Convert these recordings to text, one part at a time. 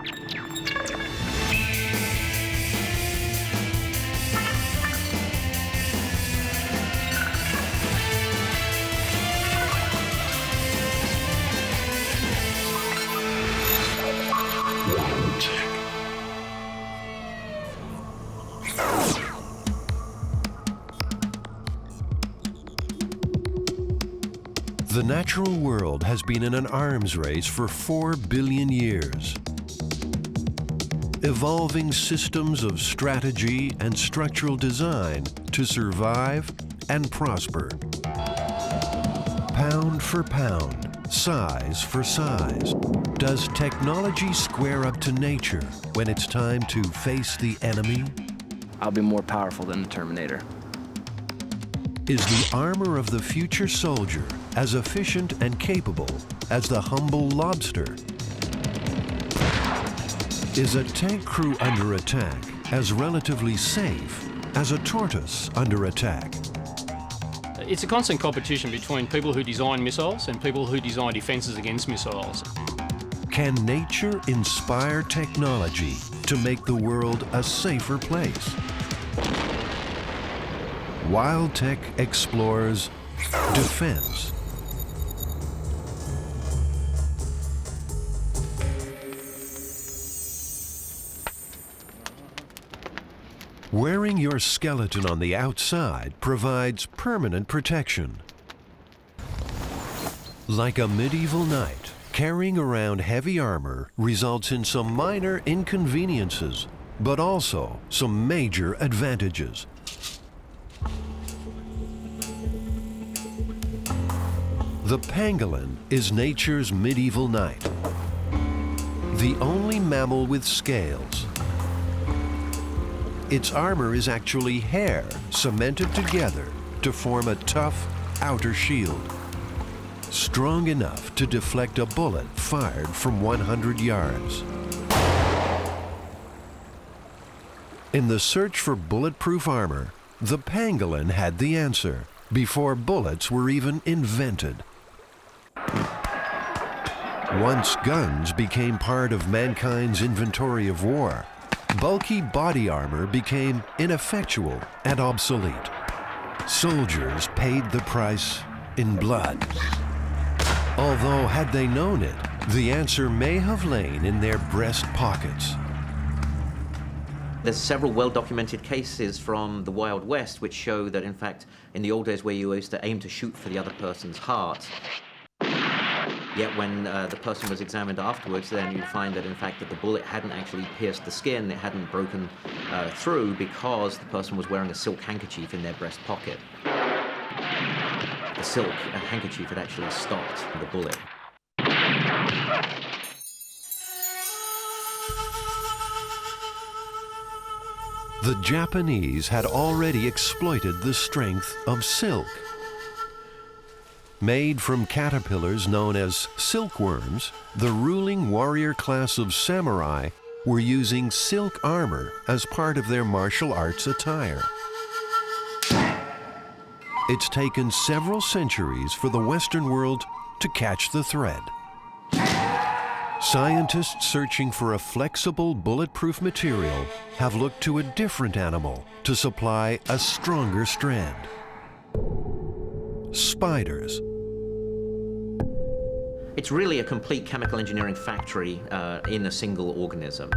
The natural world has been in an arms race for 4 billion years, evolving systems of strategy and structural design to survive and prosper. Pound for pound, size for size, does technology square up to nature when it's time to face the enemy? I'll be more powerful than the Terminator. Is the armor of the future soldier as efficient and capable as the humble lobster? Is a tank crew under attack as relatively safe as a tortoise under attack? It's a constant competition between people who design missiles and people who design defenses against missiles. Can nature inspire technology to make the world a safer place? Wild Tech explores defense. Wearing your skeleton on the outside provides permanent protection. Like a medieval knight, carrying around heavy armor results in some minor inconveniences, but also some major advantages. The pangolin is nature's medieval knight, the only mammal with scales. Its armor is actually hair cemented together to form a tough outer shield, strong enough to deflect a bullet fired from 100 yards. In the search for bulletproof armor, the pangolin had the answer before bullets were even invented. Once guns became part of mankind's inventory of war, bulky body armor became ineffectual and obsolete. Soldiers paid the price in blood. Although, had they known it, the answer may have lain in their breast pockets. There's several well-documented cases from the Wild West which show that, in fact, in the old days where you used to aim to shoot for the other person's heart, yet when the person was examined afterwards, then you'd find that, in fact, that the bullet hadn't actually pierced the skin, it hadn't broken through because the person was wearing a silk handkerchief in their breast pocket. The silk handkerchief had actually stopped the bullet. The Japanese had already exploited the strength of silk. Made from caterpillars known as silkworms, the ruling warrior class of samurai were using silk armor as part of their martial arts attire. It's taken several centuries for the Western world to catch the thread. Scientists searching for a flexible, bulletproof material have looked to a different animal to supply a stronger strand. Spiders. It's really a complete chemical engineering factory in a single organism.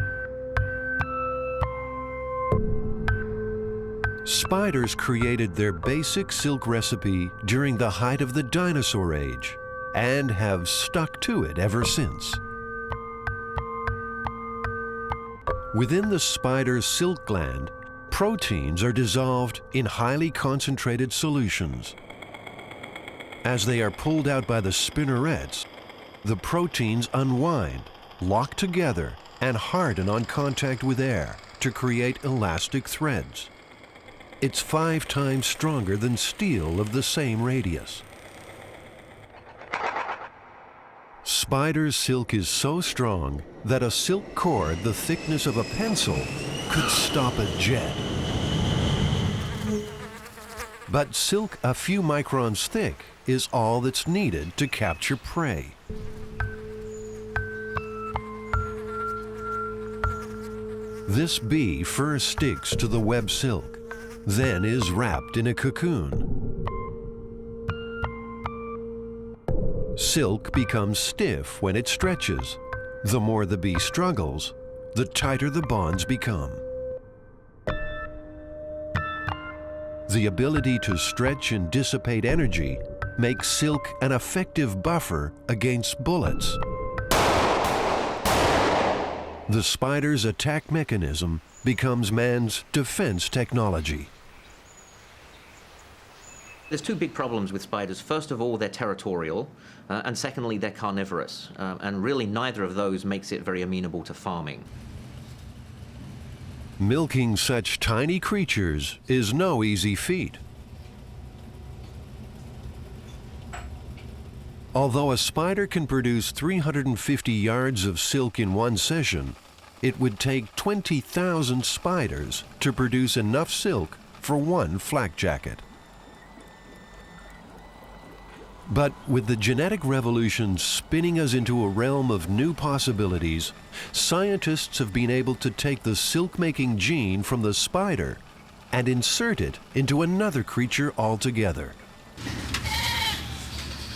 Spiders created their basic silk recipe during the height of the dinosaur age and have stuck to it ever since. Within the spider's silk gland, proteins are dissolved in highly concentrated solutions. As they are pulled out by the spinnerets, the proteins unwind, lock together, and harden on contact with air to create elastic threads. It's 5 times stronger than steel of the same radius. Spider's silk is so strong that a silk cord the thickness of a pencil could stop a jet. But silk a few microns thick is all that's needed to capture prey. This bee first sticks to the web silk, then is wrapped in a cocoon. Silk becomes stiff when it stretches. The more the bee struggles, the tighter the bonds become. The ability to stretch and dissipate energy makes silk an effective buffer against bullets. The spider's attack mechanism becomes man's defense technology. There's two big problems with spiders. First of all, they're territorial, and secondly, they're carnivorous. And really, neither of those makes it very amenable to farming. Milking such tiny creatures is no easy feat. Although a spider can produce 350 yards of silk in one session, it would take 20,000 spiders to produce enough silk for one flak jacket. But with the genetic revolution spinning us into a realm of new possibilities, scientists have been able to take the silk-making gene from the spider and insert it into another creature altogether.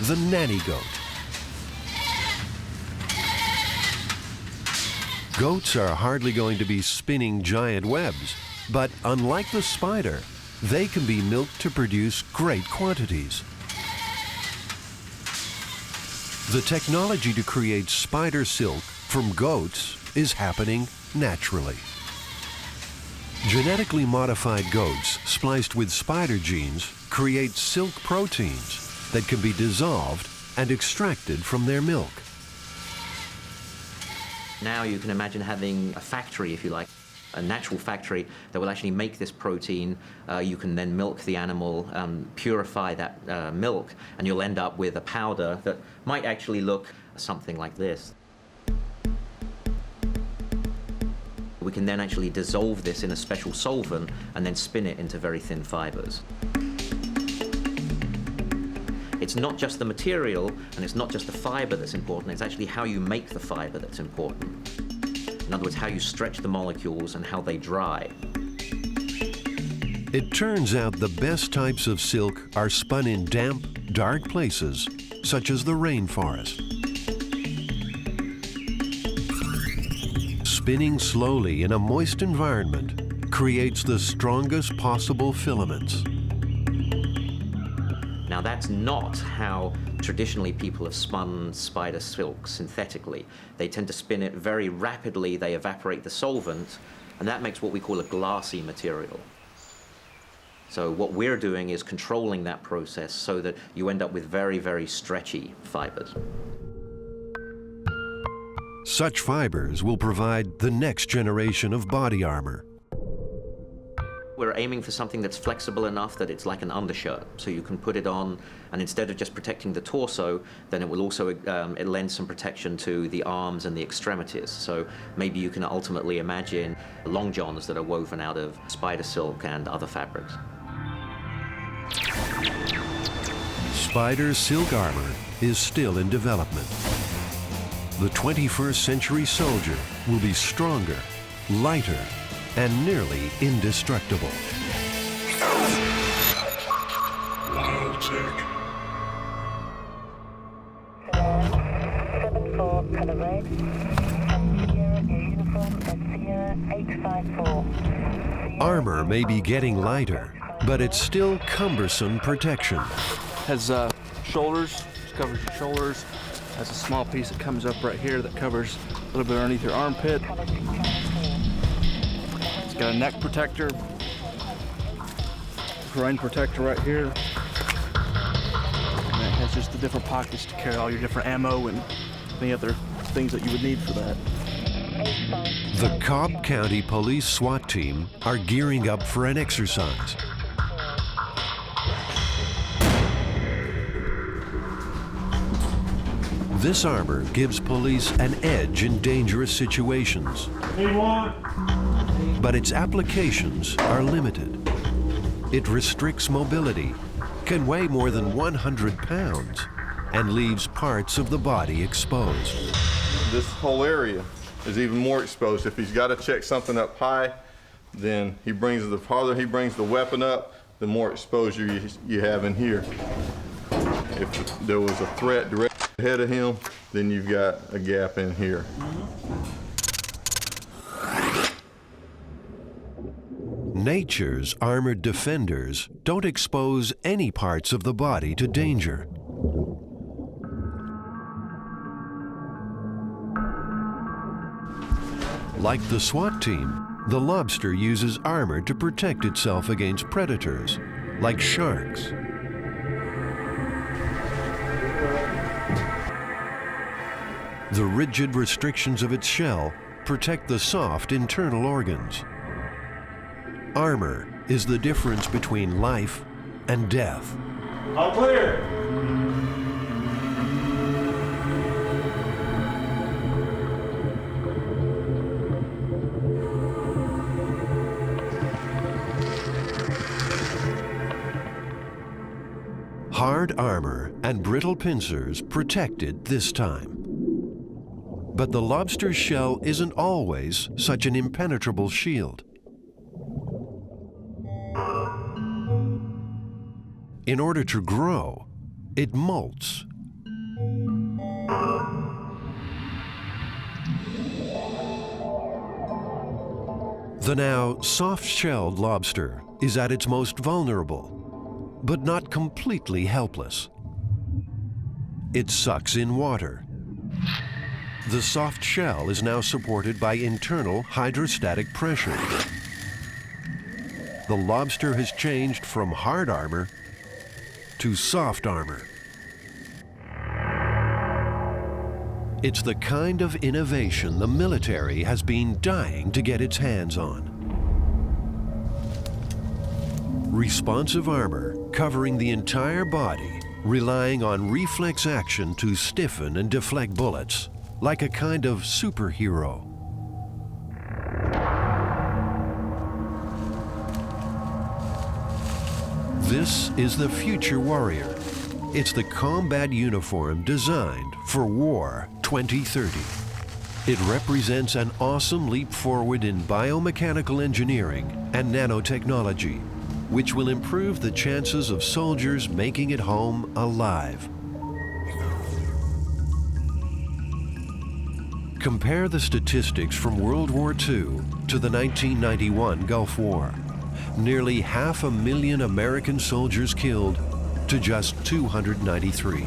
The nanny goat. Goats are hardly going to be spinning giant webs, but unlike the spider, they can be milked to produce great quantities. The technology to create spider silk from goats is happening naturally. Genetically modified goats spliced with spider genes create silk proteins that can be dissolved and extracted from their milk. Now you can imagine having a factory, if you like, a natural factory that will actually make this protein. You can then milk the animal, purify that milk, and you'll end up with a powder that might actually look something like this. We can then actually dissolve this in a special solvent and then spin it into very thin fibers. It's not just the material and it's not just the fiber that's important, it's actually how you make the fiber that's important. In other words, how you stretch the molecules and how they dry. It turns out the best types of silk are spun in damp, dark places, such as the rainforest. Spinning slowly in a moist environment creates the strongest possible filaments. Now that's not how traditionally people have spun spider silk synthetically. They tend to spin it very rapidly, they evaporate the solvent, and that makes what we call a glassy material. So what we're doing is controlling that process so that you end up with very, very stretchy fibers. Such fibers will provide the next generation of body armor. We're aiming for something that's flexible enough that it's like an undershirt, so you can put it on, and instead of just protecting the torso, then it will also it lends some protection to the arms and the extremities. So maybe you can ultimately imagine long johns that are woven out of spider silk and other fabrics. Spider silk armor is still in development. The 21st century soldier will be stronger, lighter, and nearly indestructible. Biotech. 74 for the red. Sierra, your uniform at Sierra 854. Armor may be getting lighter, but it's still cumbersome protection. Has shoulders, covers your shoulders. Has a small piece that comes up right here that covers a little bit underneath your armpit. It's got a neck protector, groin protector right here. And it has just the different pockets to carry all your different ammo and any other things that you would need for that. The Cobb County Police SWAT team are gearing up for an exercise. This armor gives police an edge in dangerous situations. But its applications are limited. It restricts mobility, can weigh more than 100 pounds, and leaves parts of the body exposed. This whole area is even more exposed. If he's got to check something up high, then the farther he brings the weapon up, the more exposure you have in here. If there was a threat direct ahead of him, then you've got a gap in here. Nature's armored defenders don't expose any parts of the body to danger. Like the SWAT team, the lobster uses armor to protect itself against predators, like sharks. The rigid restrictions of its shell protect the soft internal organs. Armor is the difference between life and death. All clear. Hard armor and brittle pincers protect it this time. But the lobster's shell isn't always such an impenetrable shield. In order to grow, it molts. The now soft-shelled lobster is at its most vulnerable, but not completely helpless. It sucks in water. The soft shell is now supported by internal hydrostatic pressure. The lobster has changed from hard armor to soft armor. It's the kind of innovation the military has been dying to get its hands on. Responsive armor covering the entire body, relying on reflex action to stiffen and deflect bullets, like a kind of superhero. This is the future warrior. It's the combat uniform designed for War 2030. It represents an awesome leap forward in biomechanical engineering and nanotechnology, which will improve the chances of soldiers making it home alive. Compare the statistics from World War II to the 1991 Gulf War. Nearly 500,000 American soldiers killed to just 293.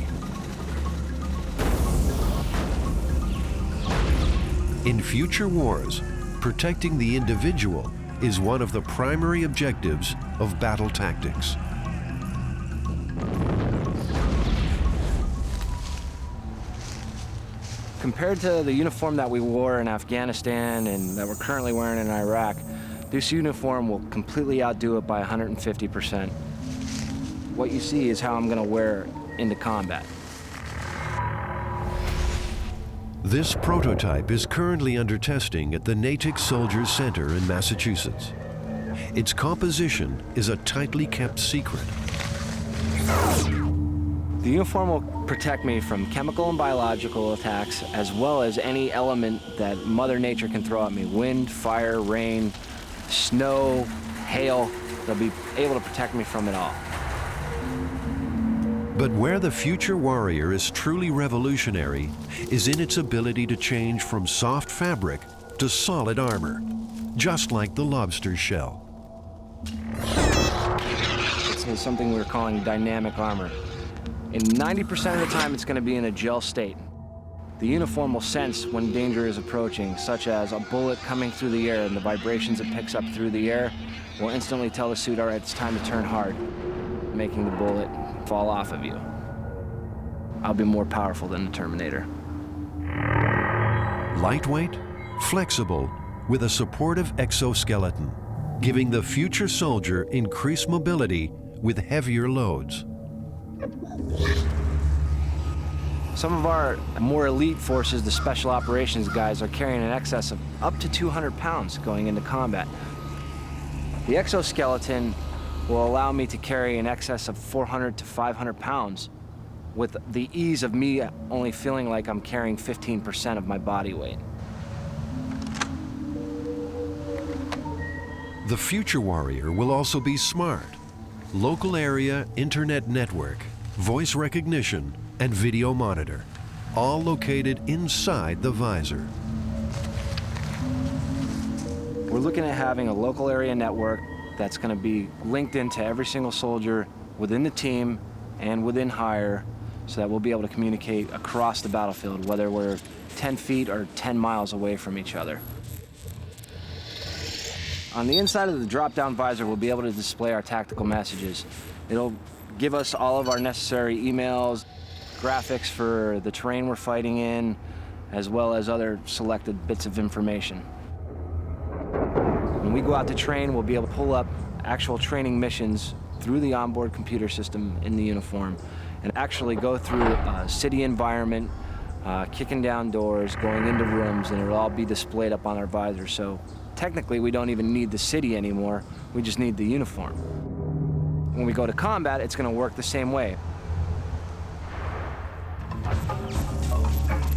In future wars, protecting the individual is one of the primary objectives of battle tactics. Compared to the uniform that we wore in Afghanistan and that we're currently wearing in Iraq, this uniform will completely outdo it by 150%. What you see is how I'm going to wear it into combat. This prototype is currently under testing at the Natick Soldiers Center in Massachusetts. Its composition is a tightly kept secret. The uniform will protect me from chemical and biological attacks, as well as any element that Mother Nature can throw at me. Wind, fire, rain, snow, hail. They'll be able to protect me from it all. But where the future warrior is truly revolutionary is in its ability to change from soft fabric to solid armor, just like the lobster shell. It's something we're calling dynamic armor. And 90% of the time, it's going to be in a gel state. The uniform will sense when danger is approaching, such as a bullet coming through the air, and the vibrations it picks up through the air will instantly tell the suit, all right, it's time to turn hard, making the bullet fall off of you. I'll be more powerful than the Terminator. Lightweight, flexible, with a supportive exoskeleton, giving the future soldier increased mobility with heavier loads. Some of our more elite forces, the special operations guys, are carrying an excess of up to 200 pounds going into combat. The exoskeleton will allow me to carry an excess of 400 to 500 pounds with the ease of me only feeling like I'm carrying 15% of my body weight. The Future Warrior will also be smart. Local area internet network, voice recognition, and video monitor, all located inside the visor. We're looking at having a local area network that's going to be linked into every single soldier within the team and within hire, so that we'll be able to communicate across the battlefield, whether we're 10 feet or 10 miles away from each other. On the inside of the drop-down visor, we'll be able to display our tactical messages. It'll give us all of our necessary emails, graphics for the terrain we're fighting in, as well as other selected bits of information. When we go out to train, we'll be able to pull up actual training missions through the onboard computer system in the uniform and actually go through a city environment, kicking down doors, going into rooms, and it'll all be displayed up on our visor. So technically, we don't even need the city anymore. We just need the uniform. When we go to combat, it's going to work the same way.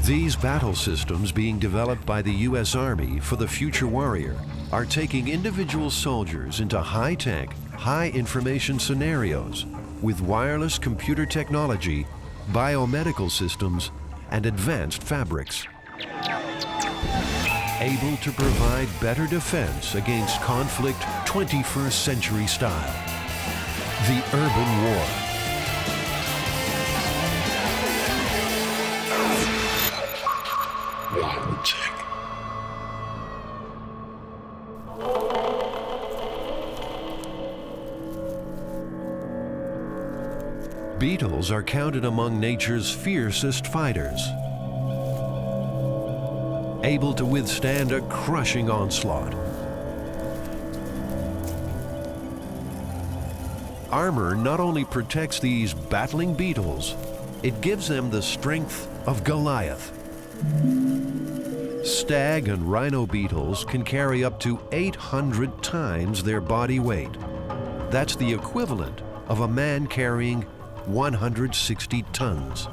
These battle systems being developed by the U.S. Army for the Future Warrior are taking individual soldiers into high-tech, high-information scenarios with wireless computer technology, biomedical systems, and advanced fabrics, able to provide better defense against conflict 21st century style. The Urban War. Beetles are counted among nature's fiercest fighters, able to withstand a crushing onslaught. Armor not only protects these battling beetles, it gives them the strength of Goliath. Stag and rhino beetles can carry up to 800 times their body weight. That's the equivalent of a man carrying 160 tons.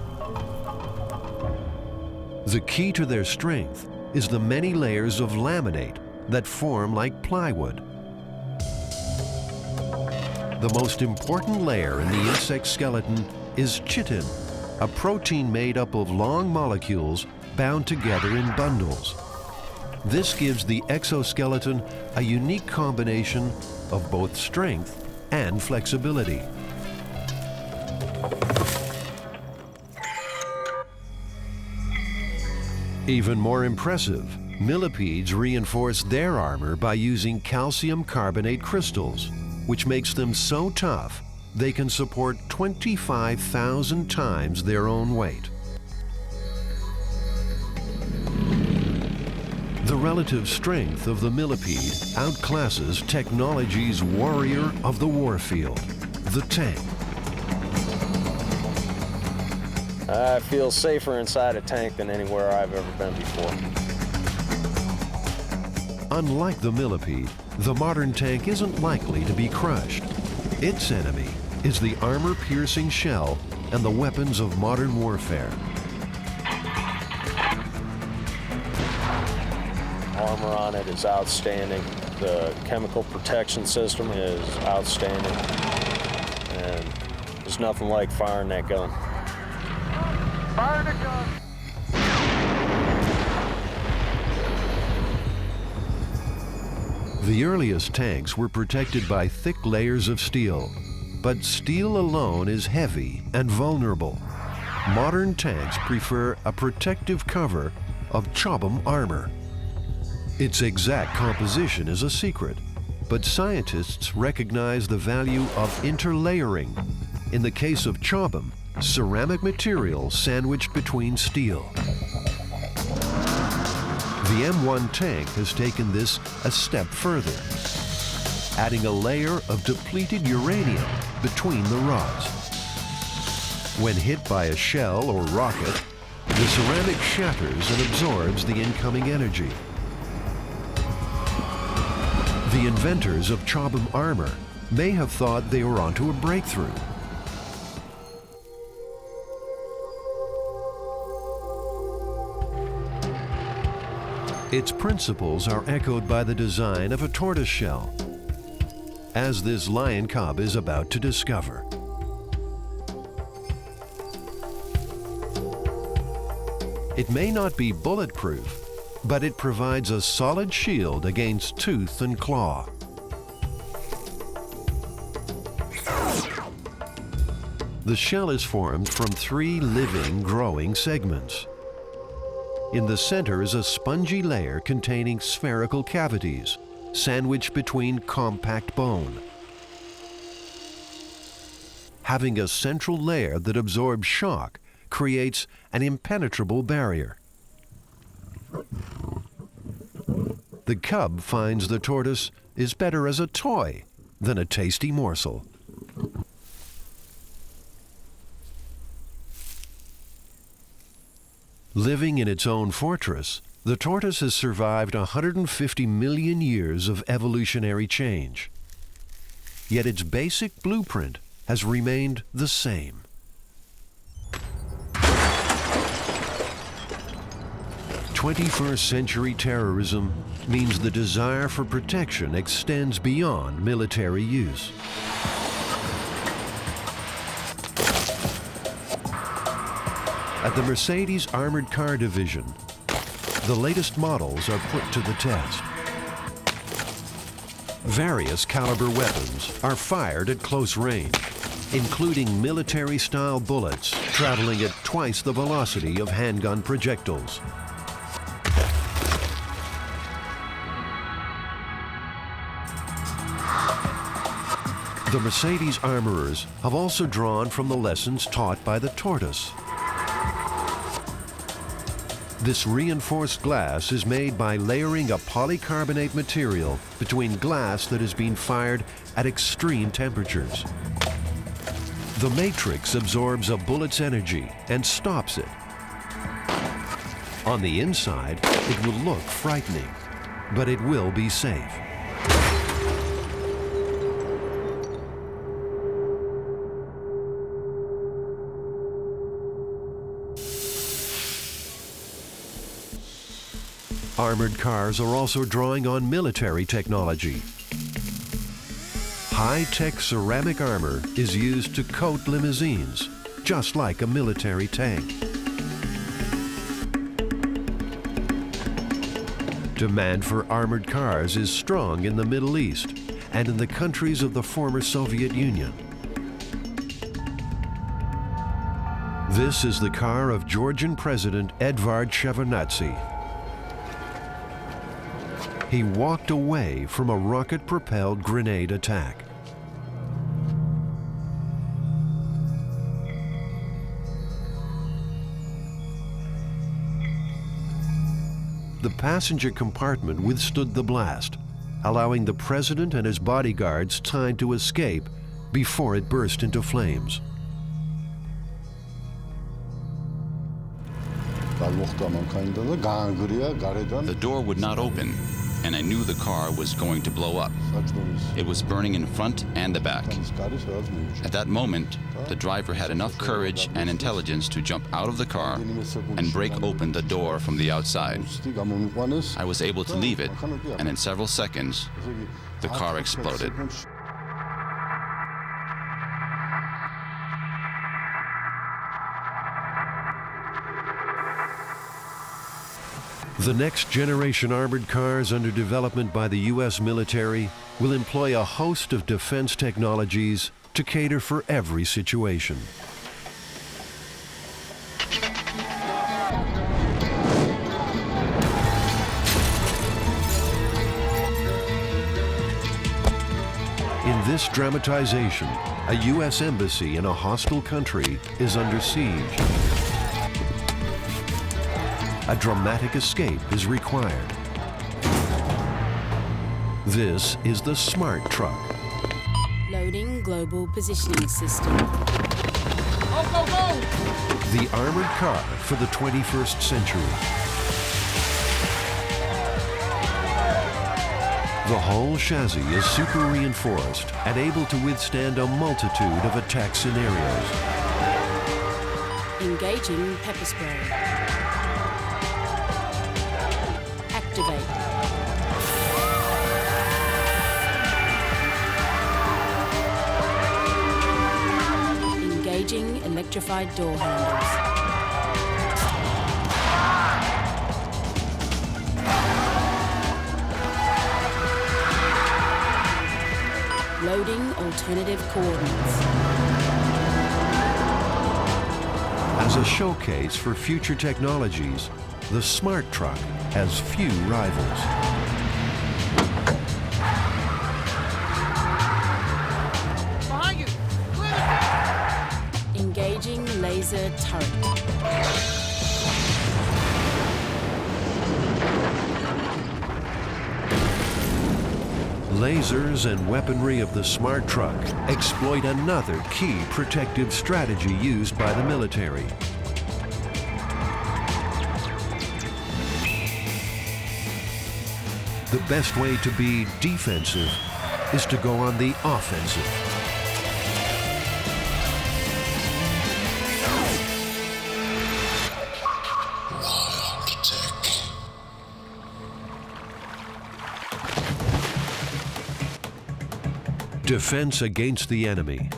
The key to their strength is the many layers of laminate that form like plywood. The most important layer in the insect skeleton is chitin, a protein made up of long molecules bound together in bundles. This gives the exoskeleton a unique combination of both strength and flexibility. Even more impressive, millipedes reinforce their armor by using calcium carbonate crystals, which makes them so tough they can support 25,000 times their own weight. The relative strength of the millipede outclasses technology's warrior of the warfield, the tank. I feel safer inside a tank than anywhere I've ever been before. Unlike the millipede, the modern tank isn't likely to be crushed. Its enemy is the armor-piercing shell and the weapons of modern warfare. Armor on it is outstanding. The chemical protection system is outstanding. And there's nothing like firing that gun. Fire the gun! The earliest tanks were protected by thick layers of steel, but steel alone is heavy and vulnerable. Modern tanks prefer a protective cover of chobham armor. Its exact composition is a secret, but scientists recognize the value of interlayering. In the case of chobham, ceramic material sandwiched between steel. The M1 tank has taken this a step further, adding a layer of depleted uranium between the rods. When hit by a shell or rocket, the ceramic shatters and absorbs the incoming energy. The inventors of chobham armor may have thought they were onto a breakthrough. Its principles are echoed by the design of a tortoise shell, as this lion cub is about to discover. It may not be bulletproof, but it provides a solid shield against tooth and claw. The shell is formed from 3 living, growing segments. In the center is a spongy layer containing spherical cavities, sandwiched between compact bone. Having a central layer that absorbs shock creates an impenetrable barrier. The cub finds the tortoise is better as a toy than a tasty morsel. Living in its own fortress, the tortoise has survived 150 million years of evolutionary change. Yet its basic blueprint has remained the same. '21st-century terrorism means the desire for protection extends beyond military use. At the Mercedes Armored Car Division, the latest models are put to the test. Various caliber weapons are fired at close range, including military-style bullets traveling at twice the velocity of handgun projectiles. The Mercedes armorers have also drawn from the lessons taught by the tortoise. This reinforced glass is made by layering a polycarbonate material between glass that has been fired at extreme temperatures. The matrix absorbs a bullet's energy and stops it. On the inside, it will look frightening, but it will be safe. Armored cars are also drawing on military technology. High-tech ceramic armor is used to coat limousines, just like a military tank. Demand for armored cars is strong in the Middle East and in the countries of the former Soviet Union. This is the car of Georgian President Edvard Shevardnadze. He walked away from a rocket-propelled grenade attack. The passenger compartment withstood the blast, allowing the president and his bodyguards time to escape before it burst into flames. The door would not open, and I knew the car was going to blow up. It was burning in front and the back. At that moment, the driver had enough courage and intelligence to jump out of the car and break open the door from the outside. I was able to leave it, and in several seconds, the car exploded. The next generation armored cars under development by the U.S. military will employ a host of defense technologies to cater for every situation. In this dramatization, a U.S. embassy in a hostile country is under siege. A dramatic escape is required. This is the smart truck. Loading global positioning system. Go, go, go! The armored car for the 21st century. The whole chassis is super reinforced and able to withstand a multitude of attack scenarios. Engaging pepper spray. Activate. electrified door handles. Loading alternative coordinates. As a showcase for future technologies, the smart truck has few rivals. Behind you! Engaging laser turret. Lasers and weaponry of the smart truck exploit another key protective strategy used by the military. The best way to be defensive is to go on the offensive. Defense against the enemy.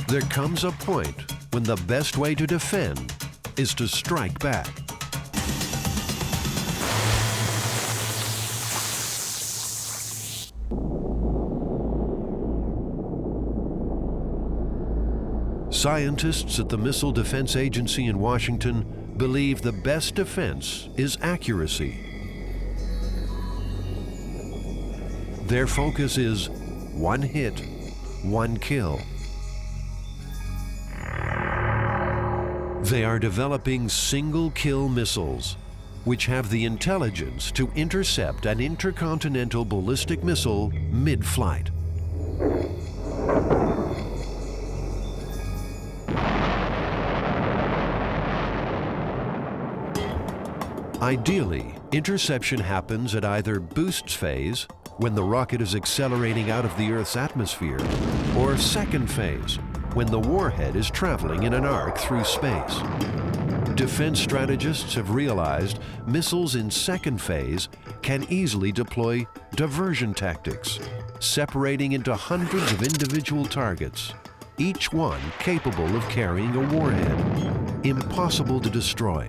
There comes a point when the best way to defend is to strike back. Scientists at the Missile Defense Agency in Washington believe the best defense is accuracy. Their focus is one hit, one kill. They are developing single-kill missiles, which have the intelligence to intercept an intercontinental ballistic missile mid-flight. Ideally, interception happens at either boost phase, when the rocket is accelerating out of the Earth's atmosphere, or second phase, when the warhead is traveling in an arc through space. Defense strategists have realized missiles in second phase can easily deploy diversion tactics, separating into hundreds of individual targets, each one capable of carrying a warhead, impossible to destroy.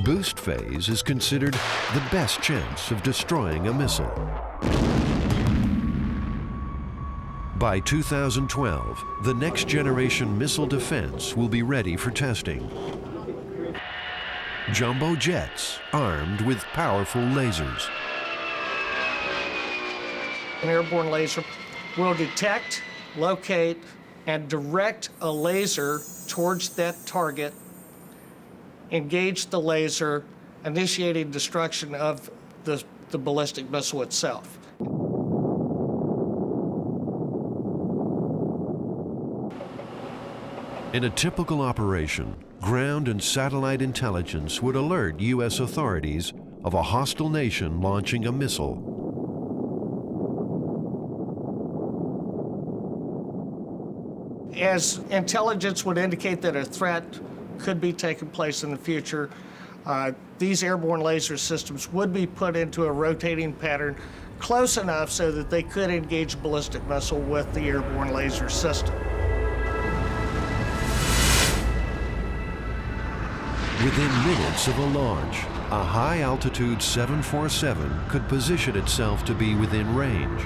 Boost phase is considered the best chance of destroying a missile. By 2012, the next generation missile defense will be ready for testing. Jumbo jets armed with powerful lasers. An airborne laser will detect, locate, and direct a laser towards that target, engage the laser, initiating destruction of the ballistic missile itself. In a typical operation, ground and satellite intelligence would alert U.S. authorities of a hostile nation launching a missile. As intelligence would indicate that a threat could be taking place in the future, these airborne laser systems would be put into a rotating pattern close enough so that they could engage a ballistic missile with the airborne laser system. Within minutes of a launch, a high-altitude 747 could position itself to be within range.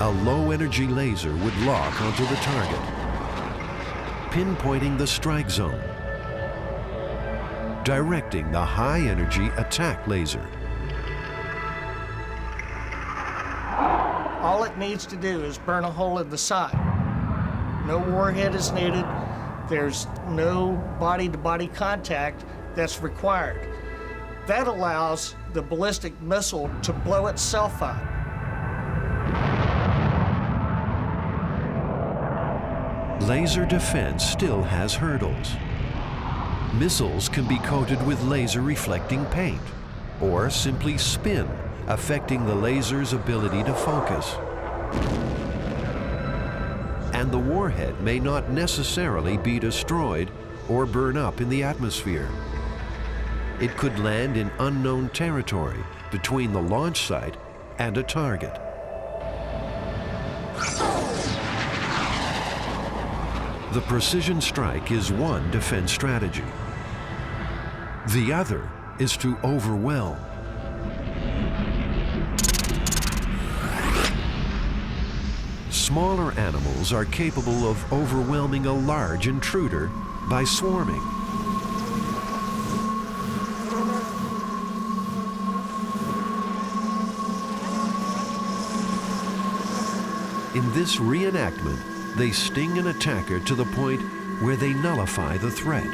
A low-energy laser would lock onto the target, pinpointing the strike zone, directing the high-energy attack laser. All it needs to do is burn a hole in the side. No warhead is needed. There's no body-to-body contact that's required. That allows the ballistic missile to blow itself up. Laser defense still has hurdles. Missiles can be coated with laser-reflecting paint, or simply spin, affecting the laser's ability to focus. And the warhead may not necessarily be destroyed or burn up in the atmosphere. It could land in unknown territory between the launch site and a target. The precision strike is one defense strategy. The other is to overwhelm. Smaller animals are capable of overwhelming a large intruder by swarming. In this reenactment, they sting an attacker to the point where they nullify the threat.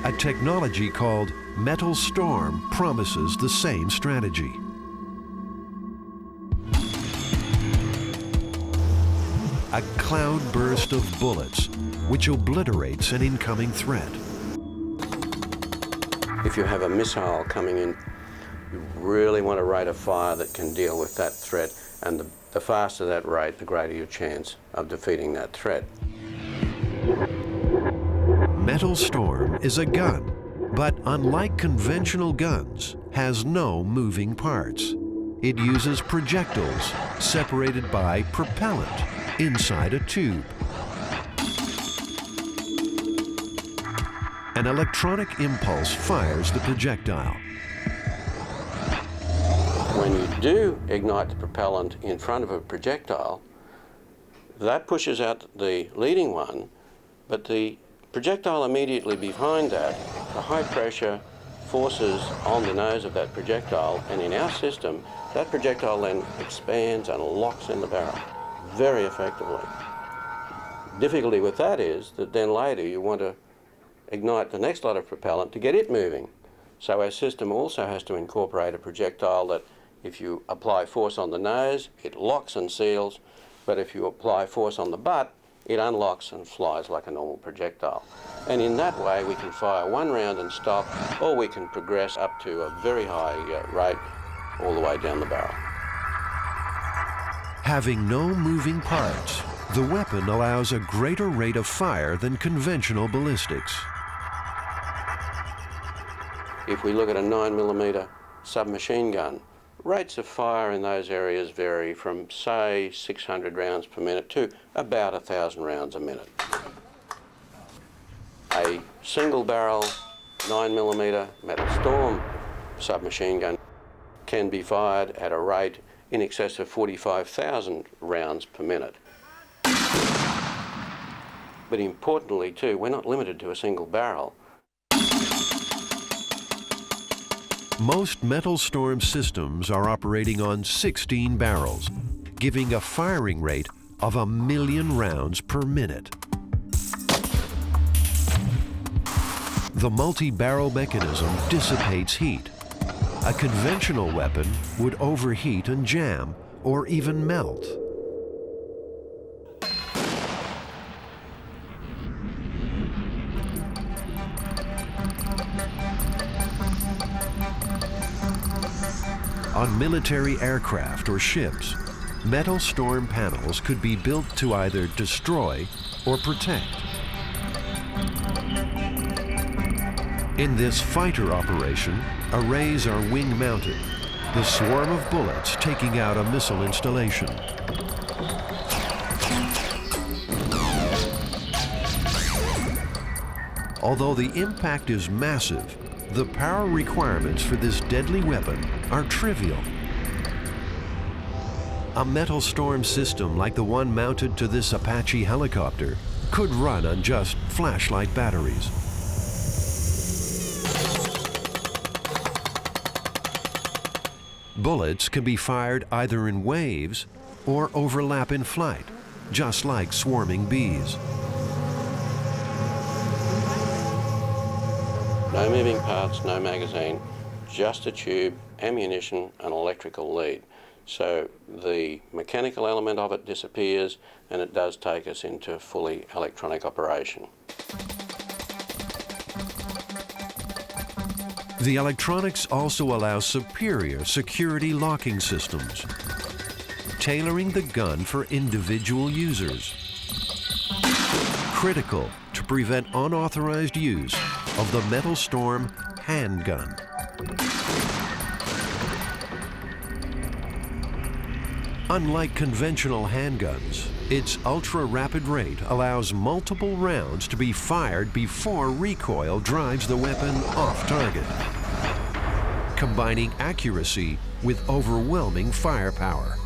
A technology called Metal Storm promises the same strategy. A cloudburst of bullets which obliterates an incoming threat. If you have a missile coming in, you really want a rate of fire that can deal with that threat, and the faster that rate, the greater your chance of defeating that threat. Metal Storm is a gun, but unlike conventional guns, has no moving parts. It uses projectiles separated by propellant inside a tube. An electronic impulse fires the projectile. When you do ignite the propellant in front of a projectile, that pushes out the leading one, but the projectile immediately behind that, the high pressure forces on the nose of that projectile, and in our system, that projectile then expands and locks in the barrel very effectively. Difficulty with that is that then later you want to ignite the next lot of propellant to get it moving. So our system also has to incorporate a projectile that if you apply force on the nose, it locks and seals, but if you apply force on the butt, it unlocks and flies like a normal projectile. And in that way, we can fire one round and stop, or we can progress up to a very high rate all the way down the barrel. Having no moving parts, the weapon allows a greater rate of fire than conventional ballistics. If we look at a 9mm submachine gun, rates of fire in those areas vary from, say, 600 rounds per minute to about 1,000 rounds a minute. A single barrel 9mm Metal Storm submachine gun can be fired at a rate in excess of 45,000 rounds per minute. But importantly too, we're not limited to a single barrel. Most Metal Storm systems are operating on 16 barrels, giving a firing rate of 1 million rounds per minute. The multi-barrel mechanism dissipates heat. A conventional weapon would overheat and jam, or even melt. On military aircraft or ships, Metal Storm panels could be built to either destroy or protect. In this fighter operation, arrays are wing-mounted, the swarm of bullets taking out a missile installation. Although the impact is massive, the power requirements for this deadly weapon are trivial. A Metal Storm system like the one mounted to this Apache helicopter could run on just flashlight batteries. Bullets can be fired either in waves or overlap in flight, just like swarming bees. No moving parts, no magazine, just a tube, ammunition, and electrical lead. So the mechanical element of it disappears, and it does take us into fully electronic operation. The electronics also allow superior security locking systems, tailoring the gun for individual users. Critical to prevent unauthorized use of the Metal Storm handgun. Unlike conventional handguns, its ultra-rapid rate allows multiple rounds to be fired before recoil drives the weapon off target, combining accuracy with overwhelming firepower.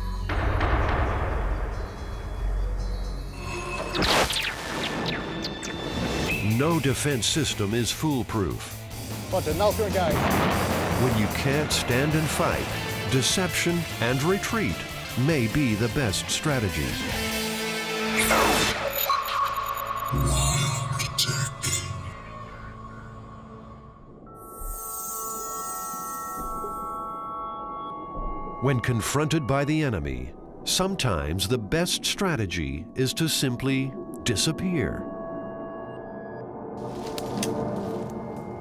No defense system is foolproof. When you can't stand and fight, deception and retreat may be the best strategies. When confronted by the enemy, sometimes the best strategy is to simply disappear.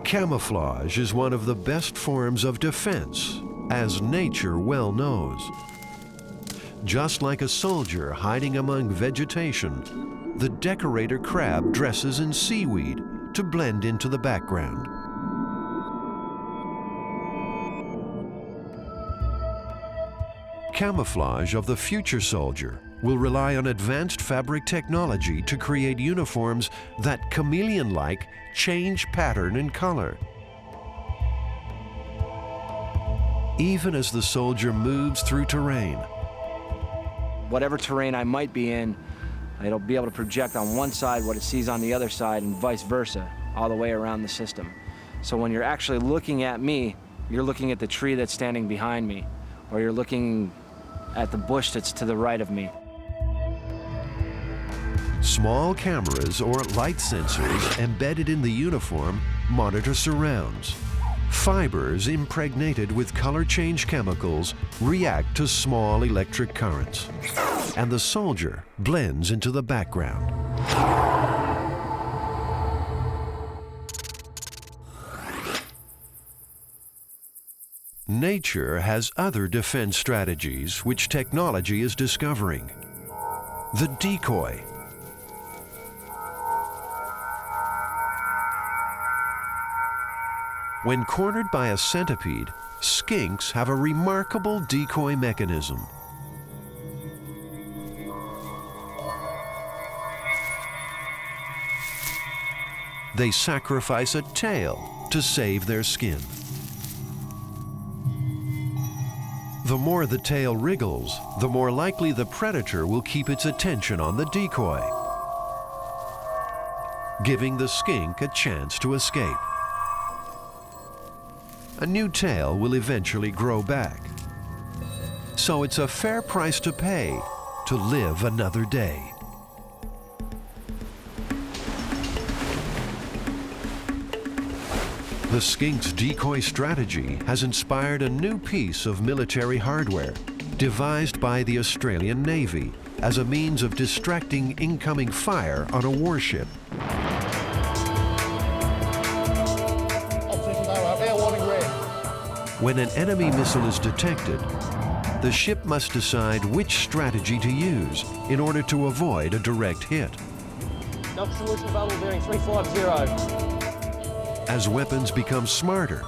Camouflage is one of the best forms of defense, as nature well knows. Just like a soldier hiding among vegetation, the decorator crab dresses in seaweed to blend into the background. Camouflage of the future soldier will rely on advanced fabric technology to create uniforms that, chameleon-like, change pattern and color. Even as the soldier moves through terrain, whatever terrain I might be in, it'll be able to project on one side what it sees on the other side and vice versa, all the way around the system. So when you're actually looking at me, you're looking at the tree that's standing behind me, or you're looking at the bush that's to the right of me. Small cameras or light sensors embedded in the uniform monitor surrounds. Fibers impregnated with color change chemicals react to small electric currents, and the soldier blends into the background. Nature has other defense strategies which technology is discovering. The decoy. When cornered by a centipede, skinks have a remarkable decoy mechanism. They sacrifice a tail to save their skin. The more the tail wriggles, the more likely the predator will keep its attention on the decoy, giving the skink a chance to escape. A new tail will eventually grow back, so it's a fair price to pay to live another day. The skink's decoy strategy has inspired a new piece of military hardware devised by the Australian Navy as a means of distracting incoming fire on a warship. When an enemy missile is detected, the ship must decide which strategy to use in order to avoid a direct hit. Knock solution available bearing 350. As weapons become smarter,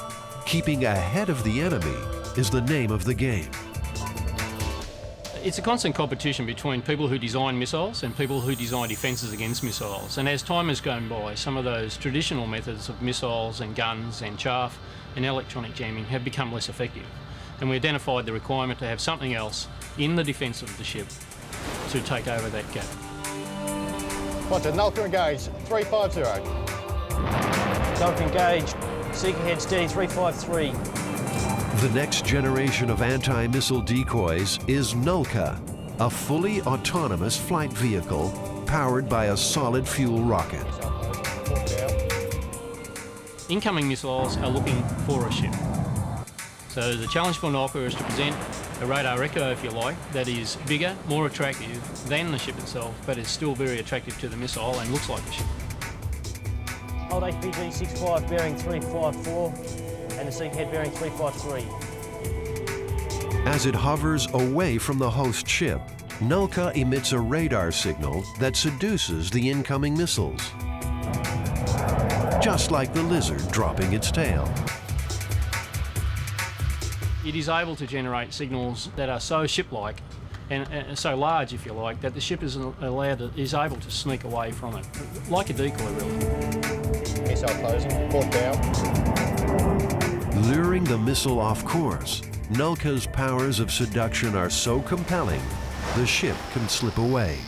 keeping ahead of the enemy is the name of the game. It's a constant competition between people who design missiles and people who design defences against missiles. And as time has gone by, some of those traditional methods of missiles and guns and chaff and electronic jamming have become less effective. And we identified the requirement to have something else in the defence of the ship to take over that gap. Roger, Nulka engaged, 350. Nulka engaged, seeker head steady, 353. The next generation of anti-missile decoys is Nulka, a fully autonomous flight vehicle powered by a solid fuel rocket. Incoming missiles are looking for a ship. So the challenge for Nulka is to present a radar echo, if you like, that is bigger, more attractive than the ship itself, but is still very attractive to the missile and looks like a ship. Hold HPG 65 bearing 354 and the seeker head bearing 353. As it hovers away from the host ship, Nulka emits a radar signal that seduces the incoming missiles. just like the lizard dropping its tail. It is able to generate signals that are so ship-like and so large, if you like, that the ship is able to sneak away from it, like a decoy, really. Missile closing, port down. Luring the missile off course, Nulka's powers of seduction are so compelling, the ship can slip away.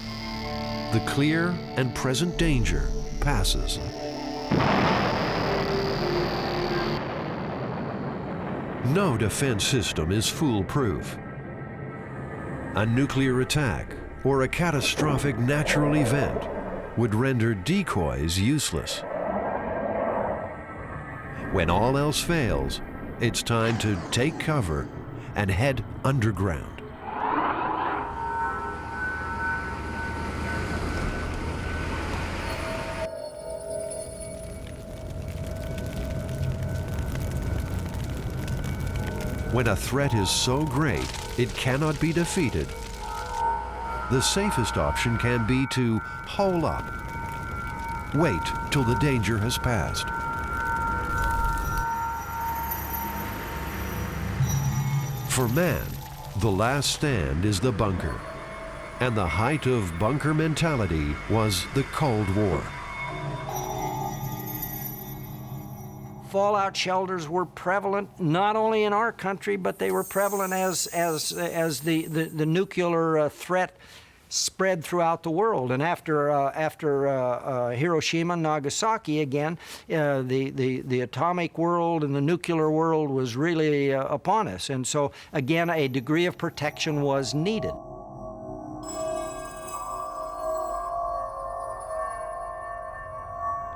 The clear and present danger passes. No defense system is foolproof. A nuclear attack or a catastrophic natural event would render decoys useless. When all else fails, it's time to take cover and head underground. When a threat is so great, it cannot be defeated, the safest option can be to hole up. Wait till the danger has passed. For man, the last stand is the bunker, and the height of bunker mentality was the Cold War. Fallout shelters were prevalent not only in our country, but they were prevalent as the nuclear threat spread throughout the world. And after Hiroshima and Nagasaki, again, the atomic world and the nuclear world was really upon us. And so, again, a degree of protection was needed.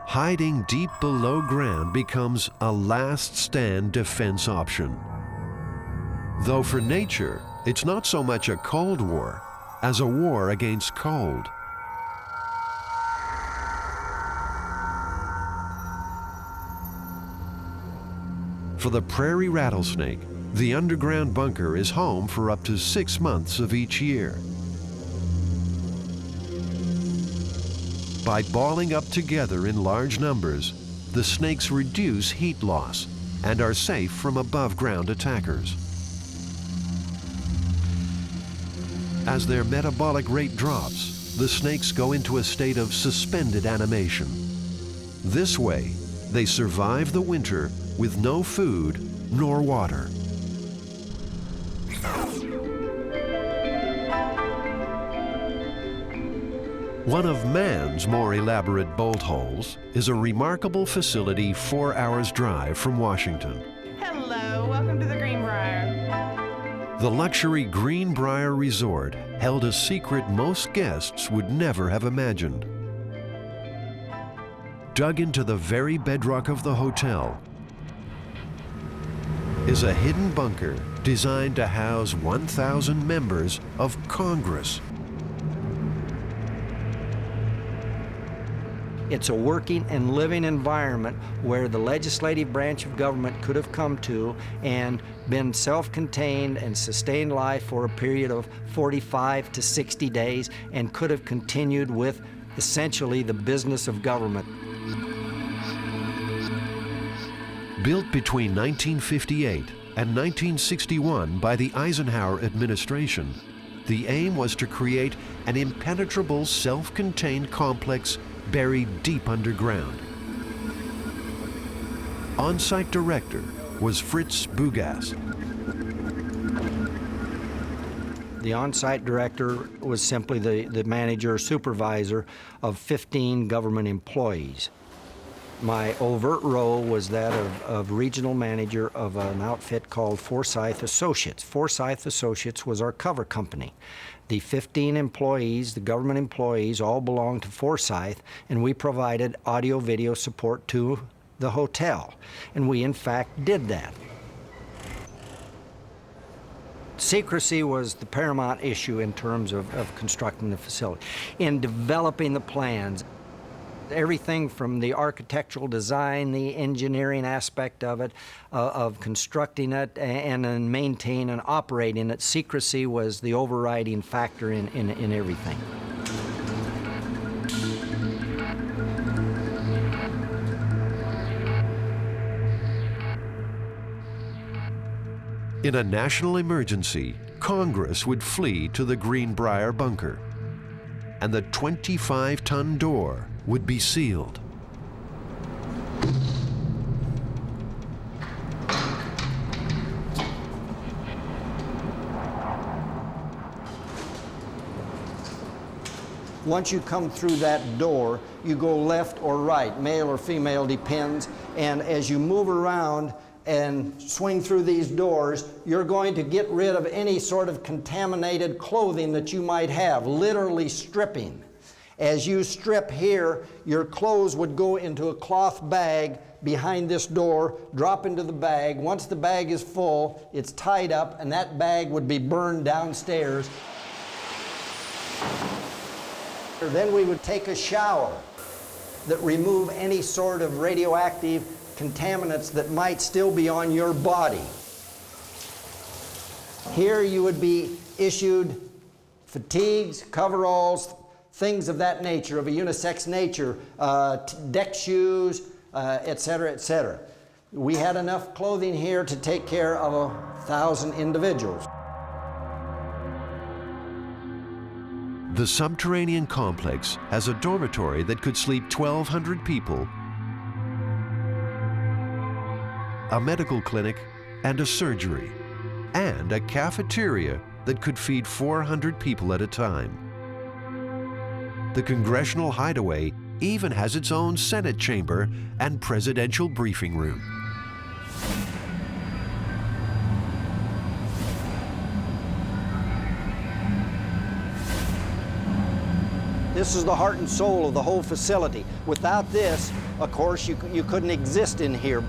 Hiding deep below ground becomes a last stand defense option. Though for nature, it's not so much a Cold War as a war against cold. For the prairie rattlesnake, the underground bunker is home for up to 6 months of each year. By balling up together in large numbers, the snakes reduce heat loss and are safe from above-ground attackers. As their metabolic rate drops, the snakes go into a state of suspended animation. This way, they survive the winter with no food nor water. One of man's more elaborate bolt holes is a remarkable facility 4 hours' drive from Washington. Hello, welcome to the Greenbrier. The luxury Greenbrier Resort held a secret most guests would never have imagined. Dug into the very bedrock of the hotel is a hidden bunker designed to house 1,000 members of Congress. It's a working and living environment where the legislative branch of government could have come to and been self-contained and sustained life for a period of 45 to 60 days and could have continued with essentially the business of government. Built between 1958 and 1961 by the Eisenhower administration, the aim was to create an impenetrable, self-contained complex buried deep underground. On-site director was Fritz Bugas. The on-site director was simply the manager or supervisor of 15 government employees. My overt role was that of regional manager of an outfit called Forsyth Associates. Forsyth Associates was our cover company. The 15 employees, the government employees, all belonged to Forsyth, and we provided audio-video support to the hotel. And we, in fact, did that. Secrecy was the paramount issue in terms of constructing the facility. In developing the plans, everything from the architectural design, the engineering aspect of it, of constructing it, and then maintaining and operating it, secrecy was the overriding factor in everything. In a national emergency, Congress would flee to the Greenbrier bunker, and the 25-ton door would be sealed. Once you come through that door, you go left or right, male or female depends, and as you move around and swing through these doors, you're going to get rid of any sort of contaminated clothing that you might have, literally stripping. As you strip here, your clothes would go into a cloth bag behind this door, drop into the bag. Once the bag is full, it's tied up, and that bag would be burned downstairs. Then we would take a shower that remove any sort of radioactive contaminants that might still be on your body. Here you would be issued fatigues, coveralls, things of that nature, of a unisex nature, deck shoes, etc., etc. We had enough clothing here to take care of 1,000 individuals. The subterranean complex has a dormitory that could sleep 1,200 people, a medical clinic and a surgery, and a cafeteria that could feed 400 people at a time. The Congressional Hideaway even has its own Senate chamber and presidential briefing room. This is the heart and soul of the whole facility. Without this, of course, you couldn't exist in here.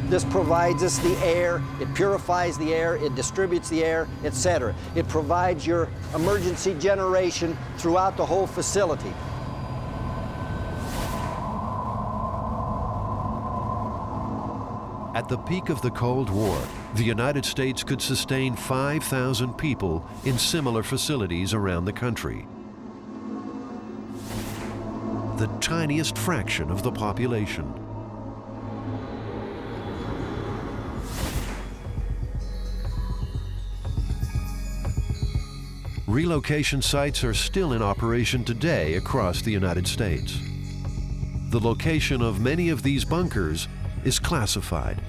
This provides us the air, it purifies the air, it distributes the air, etc. It provides your emergency generation throughout the whole facility. At the peak of the Cold War, the United States could sustain 5,000 people in similar facilities around the country. The tiniest fraction of the population. Relocation sites are still in operation today across the United States. The location of many of these bunkers is classified.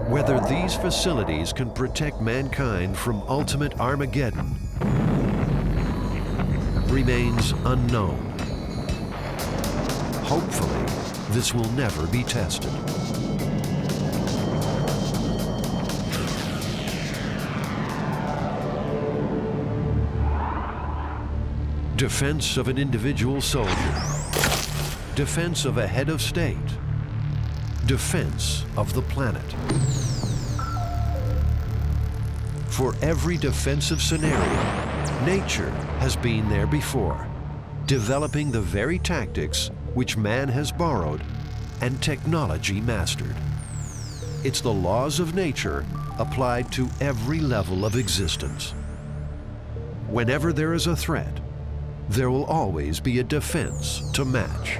Whether these facilities can protect mankind from ultimate Armageddon remains unknown. Hopefully, this will never be tested. Defense of an individual soldier. Defense of a head of state. Defense of the planet. For every defensive scenario, nature has been there before, developing the very tactics which man has borrowed and technology mastered. It's the laws of nature applied to every level of existence. Whenever there is a threat, there will always be a defense to match.